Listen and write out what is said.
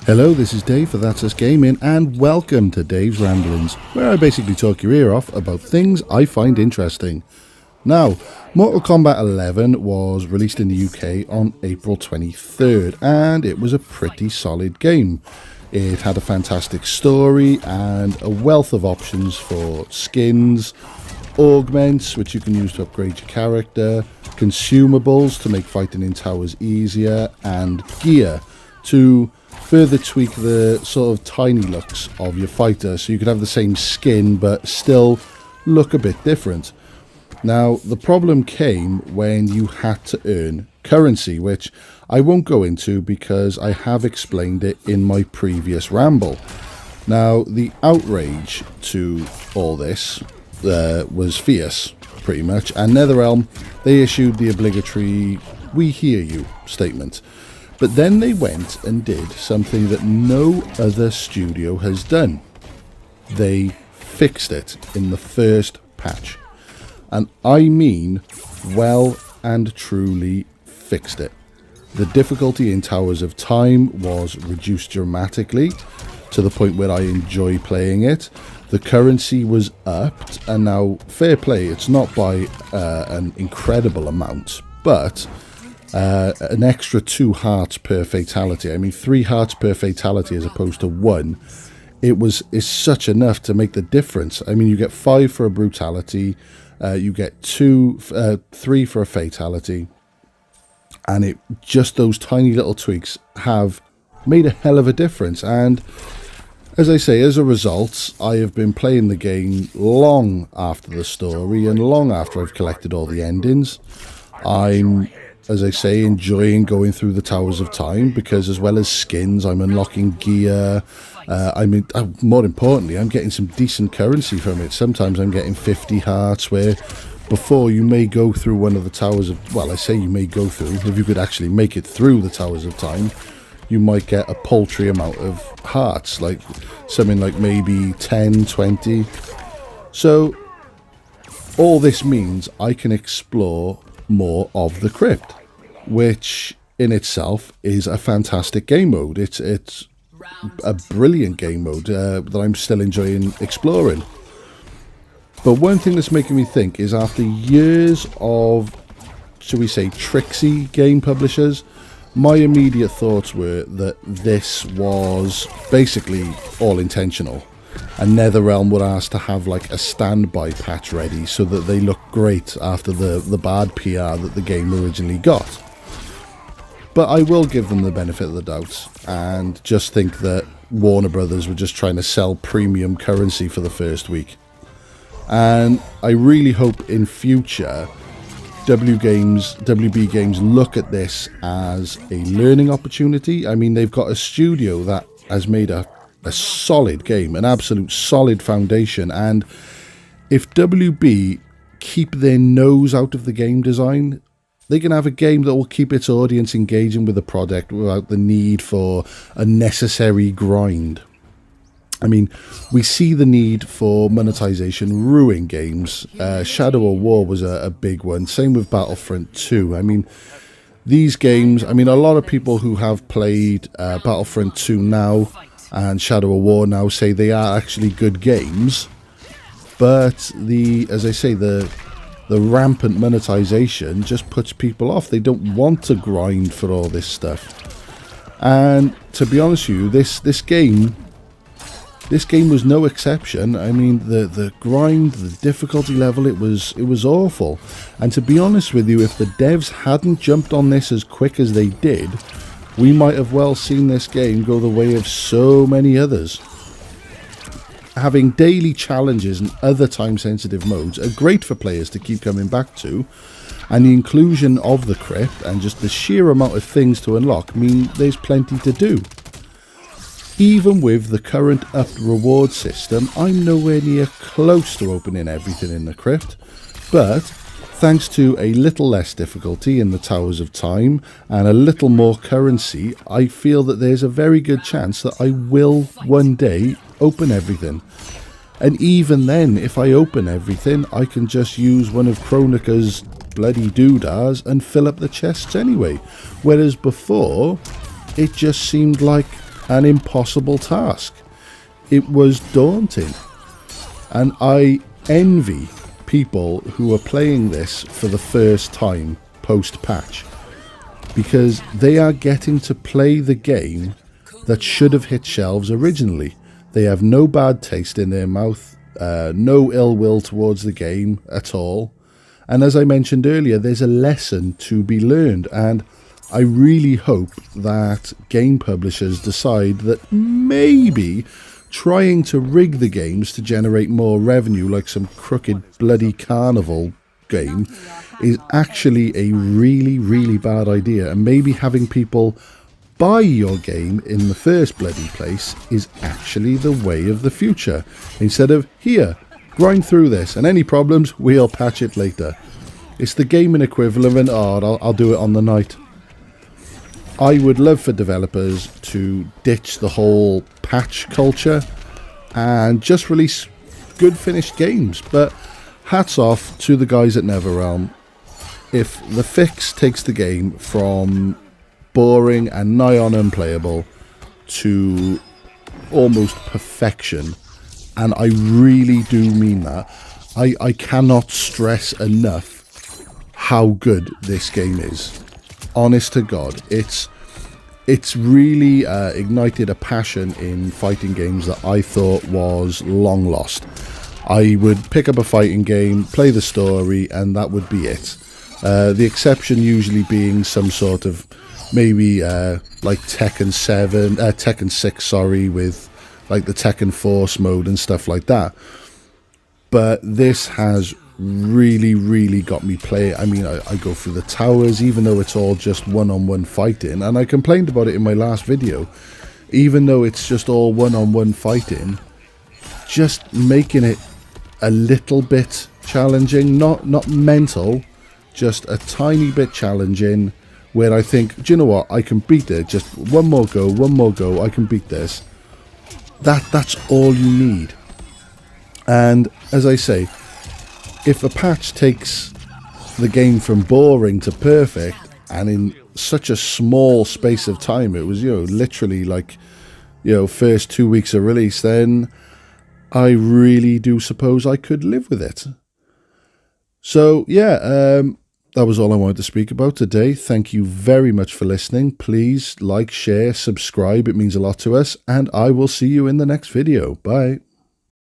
Hello, this is Dave for That's Us Gaming, and welcome to Daves Ramblings, where I basically talk your ear off about things I find interesting. Now, Moral Kombat 11 was released in the UK on April 23rd, and it was a pretty solid game. It had a fantastic story and a wealth of options for skins, augments, which you can use to upgrade your character, consumables to make fighting in towers easier, and gear to further tweak the sort of tiny looks of your fighter, so you could have the same skin but still look a bit different. Now, the problem came when you had to earn currency, which I won't go into because I have explained it in my previous ramble. Now, the outrage to all this was fierce, pretty much, and NetherRealm, they issued the obligatory "we hear you" statement. But then they went and did something that no other studio has done. They fixed it in the first patch. And I mean well and truly fixed it. The difficulty in Towers of Time was reduced dramatically to the point where I enjoy playing it. The currency was upped, and now, fair play, it's not by an incredible amount, but an extra 2 hearts per fatality. I mean, 3 hearts per fatality as opposed to 1. Is such enough to make the difference. I mean, you get 5 for a brutality, you get 3 for a fatality, and just those tiny little tweaks have made a hell of a difference. And as I say, as a result, I have been playing the game long after the story and long after I've collected all the endings. I'm, as I say, enjoying going through the Towers of Time because, as well as skins, I'm unlocking gear. More importantly, I'm getting some decent currency from it. Sometimes I'm getting 50 hearts, where before you may go through one of the Towers of... Well, I say you may go through. If you could actually make it through the Towers of Time, you might get a paltry amount of hearts, like something like maybe 10, 20. So all this means I can explore more of the crypt, which in itself is a fantastic game mode. It's a brilliant game mode that I'm still enjoying exploring. But one thing that's making me think is, after years of, shall we say, tricksy game publishers, my immediate thoughts were that this was basically all intentional, and NetherRealm were asked to have like a standby patch ready so that they look great after the bad PR that the game originally got. But I will give them the benefit of the doubt and just think that Warner Brothers were just trying to sell premium currency for the first week. And I really hope in future WB Games look at this as a learning opportunity. I mean, they've got a studio that has made a solid game, an absolute solid foundation, and if WB keep their nose out of the game design, they can have a game that will keep its audience engaging with the product without the need for a necessary grind. I mean, we see the need for monetization ruin games. Shadow of War was a big one. Same with Battlefront 2. I mean, these games, a lot of people who have played Battlefront 2 now and Shadow of War now say they are actually good games. But as I say, the rampant monetization just puts people off. They don't want to grind for all this stuff. And to be honest with you, this game was no exception. I mean, the grind, the difficulty level, it was awful. And to be honest with you, if the devs hadn't jumped on this as quick as they did, we might have well seen this game go the way of so many others. Having daily challenges and other time-sensitive modes are great for players to keep coming back to, and the inclusion of the crypt and just the sheer amount of things to unlock mean there's plenty to do. Even with the current upped reward system, I'm nowhere near close to opening everything in the crypt, but thanks to a little less difficulty in the Towers of Time and a little more currency, I feel that there's a very good chance that I will one day open everything. And even then, if I open everything, I can just use one of Kronika's bloody doodahs and fill up the chests anyway. Whereas before, it just seemed like an impossible task. It was daunting. And I envy people who are playing this for the first time post-patch, because they are getting to play the game that should have hit shelves originally. They have no bad taste in their mouth, no ill will towards the game at all. And as I mentioned earlier, there's a lesson to be learned, and I really hope that game publishers decide that maybe trying to rig the games to generate more revenue, like some crooked bloody carnival game, is actually a really, really bad idea. And maybe having people buy your game in the first bloody place is actually the way of the future. Instead of, here, grind through this, and any problems, we'll patch it later. It's the gaming equivalent of, I'll do it on the night. I would love for developers to ditch the whole patch culture and just release good finished games. But hats off to the guys at NetherRealm. If the fix takes the game from boring and nigh on unplayable to almost perfection, and I really do mean that, I cannot stress enough how good this game is. Honest to God, it's really ignited a passion in fighting games that I thought was long lost. I would pick up a fighting game, play the story, and that would be it. The exception usually being some sort of maybe like Tekken 6, sorry, with like the Tekken Force mode and stuff like that. But this has really got me playing. I mean, I go through the towers, even though it's all just one-on-one fighting, and I complained about it in my last video. Even though it's just all one-on-one fighting, just making it a little bit challenging, not mental, just a tiny bit challenging, where I think, do you know what, I can beat it, just one more go, I can beat this. That's all you need. And as I say, if a patch takes the game from boring to perfect, and in such a small space of time, it was, literally like, first 2 weeks of release, then I really do suppose I could live with it. So, yeah, that was all I wanted to speak about today. Thank you very much for listening. Please like, share, subscribe. It means a lot to us, and I will see you in the next video. Bye.